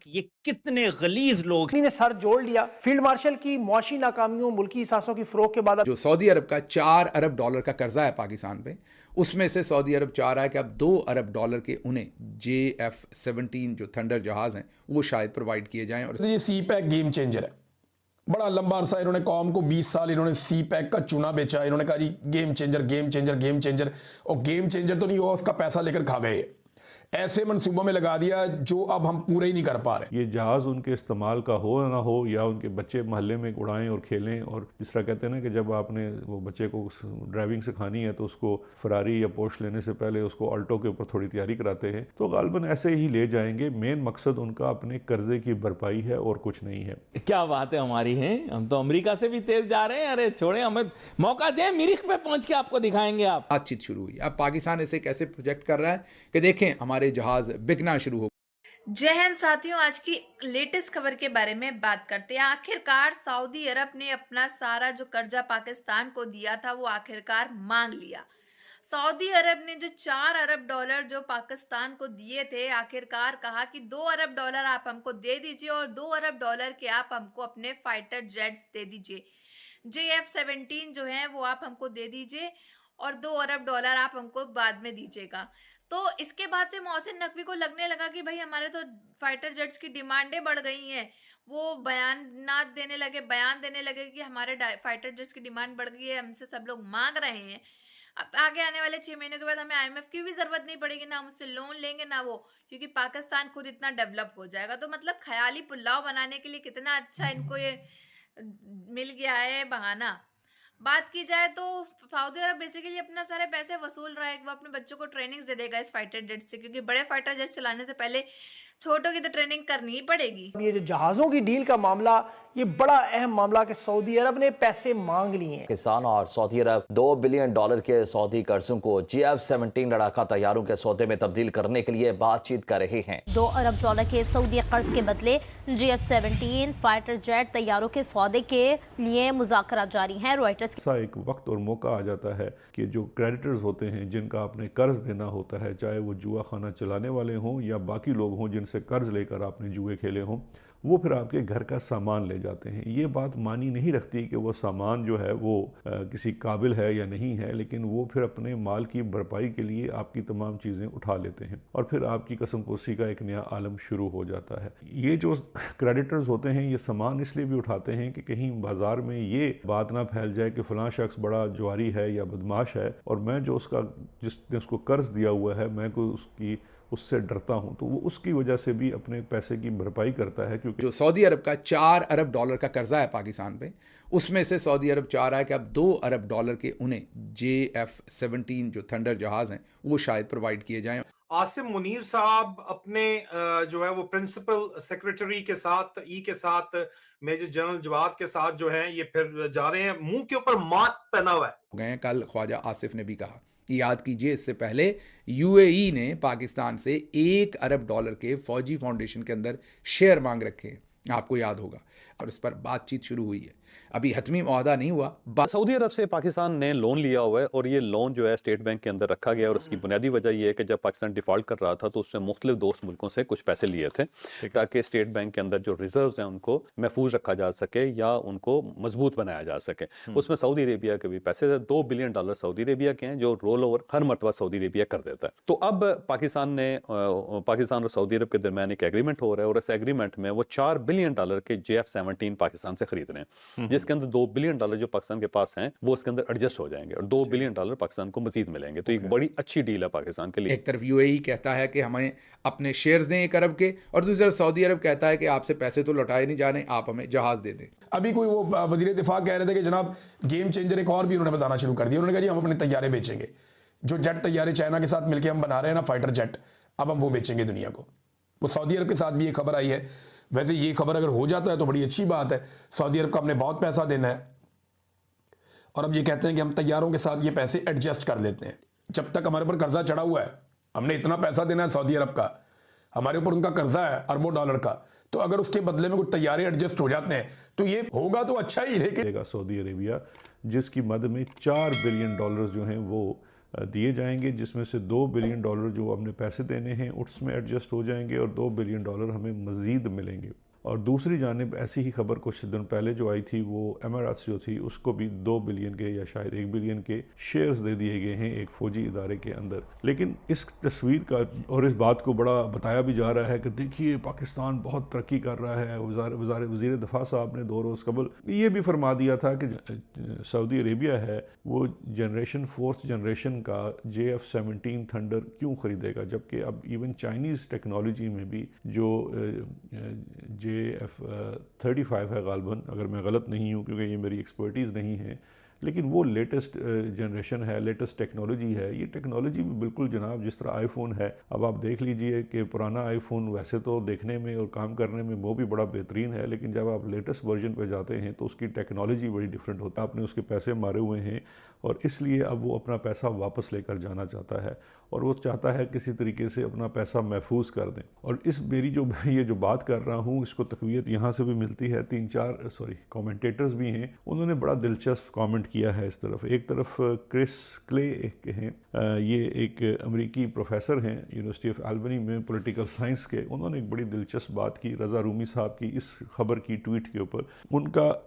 ये कितने गलीज लोग ने सर जोड़ लिया। फील्ड मार्शल की मुआशी नाकामियों, मुल्की हिसासों की फरोख के बाद जो सऊदी अरब का 4 अरब डॉलर का कर्जा है पाकिस्तान पे, उसमें से सऊदी अरब चाह रहा है कि अब 2 अरब डॉलर के उन्हें JF-17 जो थंडर जहाज हैं वो शायद प्रोवाइड किए जाएं। और ये सी पैक गेम चेंजर है। बड़ा लंबा अरसा इन्होंने कौम को 20 साल इन्होंने सी पैक का चूना बेचा। इन्होंने कहा जी game changer game changer game changer, और गेम चेंजर तो नहीं हुआ, उसका पैसा लेकर खा गए। ऐसे मंसूबों में लगा दिया जो अब हम पूरे ही नहीं कर पा रहे। ये जहाज़ उनके इस्तेमाल का हो ना हो, या उनके बच्चे मोहल्ले में उड़ाएं और खेलें, और जिस तरह कहते हैं ना कि जब आपने वो बच्चे को ड्राइविंग सिखानी है तो उसको फरारी या पोर्श लेने से पहले उसको ऑल्टो के ऊपर थोड़ी तैयारी कराते हैं, तो गालबन ऐसे ही ले जाएंगे। मेन मकसद उनका अपने कर्जे की भरपाई है और कुछ नहीं है। क्या बात है हमारी है, हम तो अमेरिका से भी तेज जा रहे हैं। अरे छोड़े, हमें मौका दें, मिरिख पे पहुंच के आपको दिखाएंगे। आप बातचीत शुरू हुई। अब पाकिस्तान इसे कैसे प्रोजेक्ट कर रहा है कि देखें हमारे जहाज बिकना शुरू हो। जय हिंद साथियों, आज की लेटेस्ट खबर के बारे में बात करते हैं। आखिरकार सऊदी अरब ने अपना सारा जो कर्जा पाकिस्तान को दिया था वो आखिरकार मांग लिया। सऊदी अरब ने जो 4 अरब डॉलर जो पाकिस्तान को दिए थे, आखिरकार कहा कि 2 अरब डॉलर आप हमको दे दीजिए और 2 अरब डॉलर के आप हमको अपने फाइटर जेट्स दे दीजिए। JF-17 जो है वो आप हमको दे दीजिए और 2 अरब डॉलर आप हमको बाद में दीजिएगा। तो इसके बाद से मोहसिन नकवी को लगने लगा कि भाई हमारे तो फाइटर जेट्स की डिमांडें बढ़ गई हैं। वो बयान देने लगे कि हमारे फाइटर जेट्स की डिमांड बढ़ गई है, हमसे सब लोग मांग रहे हैं। अब आगे आने वाले 6 महीनों के बाद हमें IMF की भी जरूरत नहीं पड़ेगी, ना हम उससे लोन लेंगे ना वो, क्योंकि पाकिस्तान खुद इतना डेवलप हो जाएगा। तो मतलब ख्याली पुलाव बनाने के लिए कितना अच्छा इनको ये मिल गया है बहाना। बात की जाए तो सऊदी अरब बेसिकली अपना सारे पैसे वसूल रहा है। वो अपने बच्चों को ट्रेनिंग्स दे देगा इस फाइटर जेट से, क्योंकि बड़े फाइटर जेट चलाने से पहले छोटों की तो ट्रेनिंग करनी ही पड़ेगी। ये जो जहाजों की डील का मामला, ये बड़ा अहम मामला कि सऊदी अरब ने पैसे मांग लिए हैं। पाकिस्तान और सऊदी अरब $2 बिलियन के सऊदी कर्जों को JF-17 लड़ाका तैयारों के सौदे में तब्दील करने के लिए बातचीत कर रहे हैं। $2 अरब के सऊदी कर्ज के बदले JF-17 फाइटर जेट तैयारों के सौदे के लिए मुज़ाकरा जारी हैं। रॉयटर्स एक वक्त और मौका आ जाता है कि जो क्रेडिटर्स होते हैं, जिनका आपने कर्ज देना होता है, चाहे वो जुआ खाना चलाने वाले हों या बाकी लोग हों जिनसे कर्ज लेकर आपने जुए खेले हों, वो फिर आपके घर का सामान ले जाते हैं। ये बात मानी नहीं रखती कि वो सामान जो है वो किसी काबिल है या नहीं है, लेकिन वो फिर अपने माल की भरपाई के लिए आपकी तमाम चीज़ें उठा लेते हैं और फिर आपकी कसमपोशी का एक नया आलम शुरू हो जाता है। ये जो क्रेडिटर्स होते हैं ये सामान इसलिए भी उठाते हैं कि कहीं बाजार में ये बात ना फैल जाए कि फ़लाँ शख्स बड़ा जुआरी है या बदमाश है, और मैं जो जिसने उसको कर्ज दिया हुआ है, मैं कोई उससे डरता हूं, तो वो उसकी वजह से भी अपने पैसे की भरपाई करता है। क्योंकि जो सऊदी अरब का 4 अरब डॉलर का कर्जा है पाकिस्तान पे, उसमें से सऊदी अरब चाह रहा है कि अब 2 अरब डॉलर के उन्हें JF-17 जो थंडर जहाज हैं वो शायद प्रोवाइड किए जाएं। आसिम मुनीर साहब अपने जो है वो प्रिंसिपल सेक्रेटरी के साथ के साथ मेजर जनरल जवाद के साथ जो है ये फिर जा रहे हैं, मुंह के ऊपर मास्क पहना हुआ है। गए कल ख्वाजा आसिफ ने भी कहा कि याद कीजिए इससे पहले UAE ने पाकिस्तान से 1 अरब डॉलर के फौजी फाउंडेशन के अंदर शेयर मांग रखे हैं, आपको याद होगा, और इस पर बातचीत शुरू हुई है। अभी हतमी मुआहदा नहीं हुआ। सऊदी अरब से पाकिस्तान ने लोन लिया हुआ है और ये लोन जो है स्टेट बैंक के अंदर रखा गया, और उसकी बुनियादी वजह ये है कि जब पाकिस्तान डिफॉल्ट कर रहा था तो उसने मुख्तलिफ दोस्त मुल्कों से कुछ पैसे लिए थे ताकि स्टेट बैंक के अंदर जो रिजर्व्स हैं उनको महफूज रखा जा सके या उनको मजबूत बनाया जा सके। उसमें सऊदी अरेबिया के भी पैसे थे। $2 बिलियन सऊदी अरेबिया के हैं जो रोल ओवर हर मरतबा सऊदी अरेबिया कर देता है। तो अब पाकिस्तान और सऊदी अरब के दरमियान एक एग्रीमेंट हो रहा है और इस एग्रीमेंट में वो $4 बिलियन के JF-17 पाकिस्तान से खरीद रहे हैं, जिसके अंदर $2 बिलियन जो पाकिस्तान के पास हैं वो उसके अंदर एडजस्ट हो जाएंगे और $2 बिलियन पाकिस्तान को मजीद मिलेंगे। तो एक बड़ी अच्छी डील है पाकिस्तान के लिए। एक तरफ UAE कहता है कि हमें अपने शेयर्स दें 1 अरब के, और दूसरी तरफ सऊदी अरब कहता है कि आपसे पैसे तो लौटाए नहीं जा रहे, आप हमें जहाज दे दें। अभी कोई वो वजीर दिफा कह रहे थे कि जनाब गेम चेंजर एक और भी उन्होंने बताना शुरू कर दिया। उन्होंने कहा जी हम अपने तैयारे बेचेंगे, जो जेट तैयारे चाइना के साथ मिलकर हम बना रहे हैं ना फाइटर जेट, अब हम वो बेचेंगे दुनिया को। वो सऊदी अरब के साथ भी ये खबर आई है। वैसे ये खबर अगर हो जाता है तो बड़ी अच्छी बात है। सऊदी अरब को हमने बहुत पैसा देना है और अब ये कहते हैं कि हम तैयारों के साथ ये पैसे एडजस्ट कर लेते हैं। जब तक हमारे ऊपर कर्जा चढ़ा हुआ है, हमने इतना पैसा देना है सऊदी अरब का, हमारे ऊपर उनका कर्जा है अरबों डॉलर का, तो अगर उसके बदले में कुछ तैयारे एडजस्ट हो जाते हैं तो ये होगा तो अच्छा ही। लेकिन सऊदी अरेबिया जिसकी मद में $4 बिलियन जो हैं वो दिए जाएंगे, जिसमें से $2 बिलियन जो हमने पैसे देने हैं उसमें एडजस्ट हो जाएंगे और $2 बिलियन हमें मज़ीद मिलेंगे। और दूसरी जानिब ऐसी ही खबर कुछ दिन पहले जो आई थी, वो एमिरेट्स जो थी उसको भी 2 बिलियन के या शायद 1 बिलियन के शेयर्स दे दिए गए हैं एक फ़ौजी इदारे के अंदर। लेकिन इस तस्वीर का और इस बात को बड़ा बताया भी जा रहा है कि देखिए पाकिस्तान बहुत तरक्की कर रहा है। वज़ीर दिफा साहब ने 2 रोज़ कबल ये भी फरमा दिया था कि सऊदी अरेबिया है वो फोर्थ जनरेशन का JF-17 थंडर क्यों ख़रीदेगा, जबकि अब इवन चाइनीज़ टेक्नोलॉजी में भी जो JF-35 है गालबन, अगर मैं गलत नहीं हूँ क्योंकि ये मेरी एक्सपर्टीज़ नहीं है, लेकिन वो लेटेस्ट जनरेशन है, लेटेस्ट टेक्नोलॉजी है। ये टेक्नोलॉजी भी बिल्कुल जनाब जिस तरह आईफोन है, अब आप देख लीजिए कि पुराना आईफोन वैसे तो देखने में और काम करने में वो भी बड़ा बेहतरीन है, लेकिन जब आप लेटेस्ट वर्जन पे जाते हैं तो उसकी टेक्नोलॉजी बड़ी डिफरेंट होता है। आपने उसके पैसे मारे हुए हैं और इसलिए अब वो अपना पैसा वापस लेकर जाना चाहता है और वो चाहता है किसी तरीके से अपना पैसा महफूज कर दें। और इस मेरी जो ये जो बात कर रहा हूँ इसको तकवीत यहाँ से भी मिलती है। 3-4 कमेंटेटर्स भी हैं, उन्होंने बड़ा दिलचस्प कमेंट किया है इस तरफ। एक तरफ क्रिस क्ले एक हैं, ये एक अमेरिकी प्रोफेसर हैं यूनिवर्सिटी ऑफ एल्बनी में पॉलिटिकल साइंस के। उन्होंने एक बड़ी दिलचस्प बात की रज़ा रूमी साहब की इस खबर की ट्वीट के ऊपर।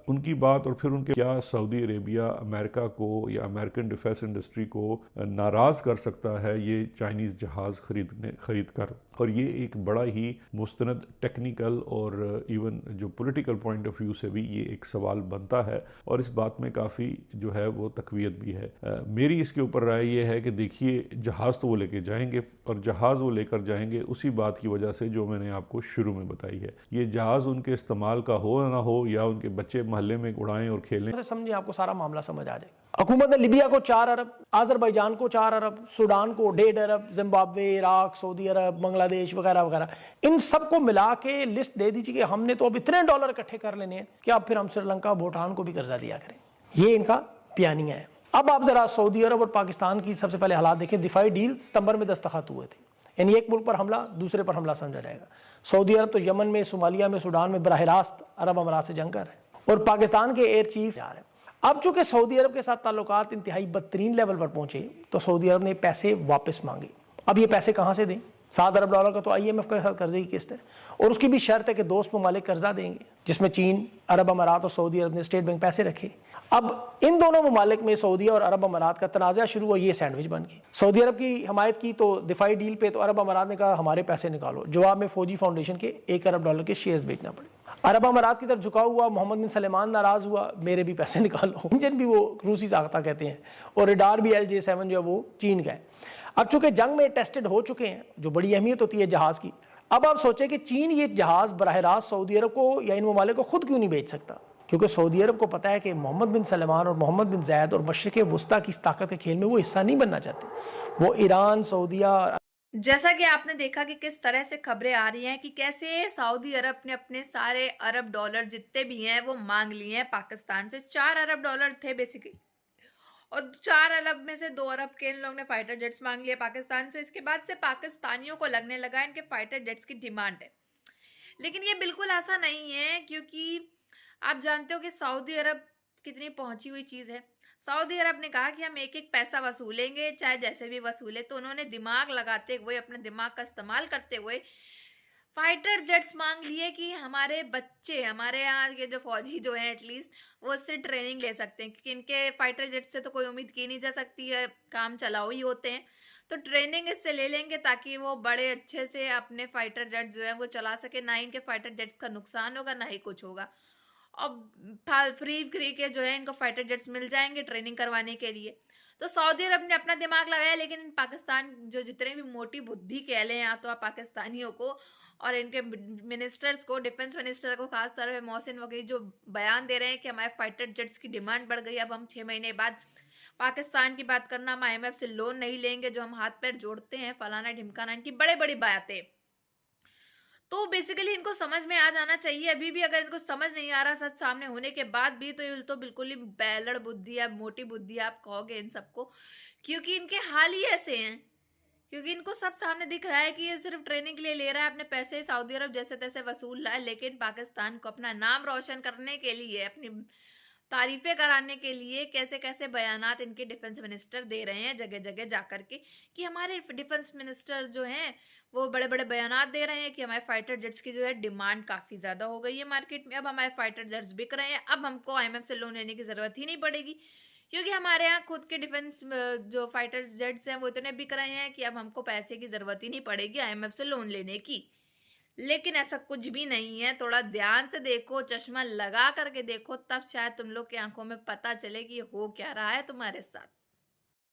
उनकी बात और फिर उनके क्या सऊदी अरेबिया अमेरिका को या अमेरिकन डिफेंस इंडस्ट्री को नाराज़ कर सकता है ये चाइनीज़ जहाज़ खरीद कर। और ये एक बड़ा ही मुस्तनद टेक्निकल और इवन जो पॉलिटिकल पॉइंट ऑफ व्यू से भी ये एक सवाल बनता है और इस बात में काफ़ी जो है वो तकवीत भी है। मेरी इसके ऊपर राय ये है कि देखिए जहाज़ तो वो लेके जाएंगे और जहाज़ वो लेकर जाएंगे उसी बात की वजह से जो मैंने आपको शुरू में बताई है। ये जहाज़ उनके इस्तेमाल का हो ना हो या उनके बच्चे महल्ले में उड़ाएं और खेलें, समझिए आपको सारा मामला समझ आ जाए। हुकूमत ने लीबिया को 4 अरब, आज़रबाईजान को 4 अरब, सूडान को 1.5 अरब, जिम्बाब्वे, इराक, सऊदी अरब, बांग्लादेश वगैरह वगैरह, इन सबको मिला के लिस्ट दे दीजिए कि हमने तो अब इतने डॉलर इकट्ठे कर लेने हैं कि अब फिर हम श्रीलंका भूटान को भी कर्जा दिया करें। ये इनका बयानिया है। अब आप जरा सऊदी अरब और पाकिस्तान की सबसे पहले हालात देखें। दिफाई डील सितंबर में दस्तखत हुए थे, यानी एक मुल्क पर हमला दूसरे पर हमला समझा जाएगा। सऊदी अरब तो यमन में, सोमालिया में, सूडान में बराह रास्त अरब अमारात से जंग कर रहे हैं और पाकिस्तान के एयर चीफ जा रहे हैं। अब चूंकि सऊदी अरब के साथ ताल्लुकात इंतहाई बदतरीन लेवल पर पहुंचे तो सऊदी अरब ने पैसे वापस मांगे। अब ये पैसे कहाँ से दें? $7 अरब का तो IMF के साथ कर्जे की किस्त है और उसकी भी शर्त है कि दोस्त ममालिक कर्जा देंगे, जिसमें चीन, अरब अमारात और सऊदी अरब ने स्टेट बैंक पैसे रखे। अब इन दोनों ममालिक में सऊदी और अरब अमारात का तनाज़ा शुरू हुआ, ये सैंडविच बन गई। सऊदी अरब की हमायत की तो दिफाई डील पे, तो अरब अमारात ने कहा हमारे पैसे निकालो। जवाब में फौजी फाउंडेशन के $1 अरब के शेयर्स बेचना पड़े। अरब अमारात की तरफ झुका हुआ मोहम्मद बिन सलेमान नाराज हुआ, मेरे भी पैसे निकालो। इंजन भी वो रूसी साख्ता कहते हैं और रेडार भी LJ-7 जो है वो चीन का है। अब चूंकि जंग में टेस्टेड हो चुके हैं, जो बड़ी अहमियत होती है जहाज की, अब आप सोचें कि चीन ये जहाज बराह रास्त सऊदी अरब को या इन ममालिक को खुद क्यों नहीं बेच सकता? क्योंकि सऊदी अरब को पता है कि मोहम्मद बिन सलमान और मोहम्मद बिन ज़ैद और मशरिक़ वुस्ता की इस ताकत के खेल में वो हिस्सा नहीं बनना चाहते। वो ईरान, सऊदीया। जैसा कि आपने देखा कि किस तरह से खबरें आ रही हैं कि कैसे सऊदी अरब ने अपने सारे अरब डॉलर जितने भी हैं वो मांग लिए हैं पाकिस्तान से। $4 अरब थे बेसिकली, और 4 अरब में से 2 अरब के इन लोगों ने फाइटर जेट्स मांग लिए पाकिस्तान से। इसके बाद से पाकिस्तानियों को लगने लगा इनके फाइटर जेट्स की डिमांड है। लेकिन ये बिल्कुल ऐसा नहीं है, क्योंकि आप जानते हो कि सऊदी अरब कितनी पहुंची हुई चीज़ है। सऊदी अरब ने कहा कि हम एक एक पैसा वसूलेंगे, चाहे जैसे भी वसूले। तो उन्होंने दिमाग लगाते हुए, अपने दिमाग का इस्तेमाल करते हुए फाइटर जेट्स मांग लिए कि हमारे बच्चे, हमारे यहाँ के जो फौजी जो हैं एटलीस्ट वो इससे ट्रेनिंग ले सकते हैं, क्योंकि इनके फाइटर जेट से तो कोई उम्मीद की नहीं जा सकती है, काम चलाओ ही होते हैं। तो ट्रेनिंग इससे ले लेंगे ताकि वो बड़े अच्छे से अपने फाइटर जेट्स जो हैं वो चला सके। ना इनके फाइटर जेट्स का नुकसान होगा, ना ही कुछ होगा। अब फ्री के जो है इनको फाइटर जेट्स मिल जाएंगे ट्रेनिंग करवाने के लिए। तो सऊदी अरब ने अपना दिमाग लगाया, लेकिन पाकिस्तान जो जितने भी मोटी बुद्धि कह लें या तो आप पाकिस्तानियों को और इनके मिनिस्टर्स को, डिफेंस मिनिस्टर को खास तौर पे मोहसिन वगैरह, जो बयान दे रहे हैं कि हमारे फाइटर जेट्स की डिमांड बढ़ गई, अब हम 6 महीने बाद पाकिस्तान की बात करना, हम IMF से लोन नहीं लेंगे, जो हम हाथ पैर जोड़ते हैं, फलाना ढिमकाना, इनकी बड़े बड़ी बातें। तो बेसिकली इनको समझ में आ जाना चाहिए। अभी भी अगर इनको समझ नहीं आ रहा सच सामने होने के बाद भी, तो बिल्कुल ही बैलड़ बुद्धि या मोटी बुद्धि आप कहोगे इन सबको, क्योंकि इनके हाल ही ऐसे हैं। क्योंकि इनको सब सामने दिख रहा है कि ये सिर्फ ट्रेनिंग के लिए ले रहा है अपने पैसे, सऊदी अरब जैसे तैसे वसूल रहा है, लेकिन पाकिस्तान को अपना नाम रोशन करने के लिए, अपनी तारीफें कराने के लिए कैसे कैसे बयानात इनके डिफेंस मिनिस्टर दे रहे हैं जगह जगह जाकर के, कि हमारे डिफेंस मिनिस्टर जो हैं वो बड़े बड़े बयानात दे रहे हैं कि हमारे फाइटर जेट्स की जो है डिमांड काफ़ी ज़्यादा हो गई है मार्केट में, अब हमारे फाइटर जेट्स बिक रहे हैं, अब हमको IMF से लोन लेने की ज़रूरत ही नहीं पड़ेगी, क्योंकि हमारे यहाँ खुद के डिफेंस जो फाइटर जेट्स हैं वो इतने बिक रहे हैं कि अब हमको पैसे की ज़रूरत ही नहीं पड़ेगी IMF से लोन लेने की। लेकिन ऐसा कुछ भी नहीं है, थोड़ा ध्यान से देखो, चश्मा लगा करके देखो, तब शायद तुम लोग की आंखों में पता चले कि हो क्या रहा है तुम्हारे साथ।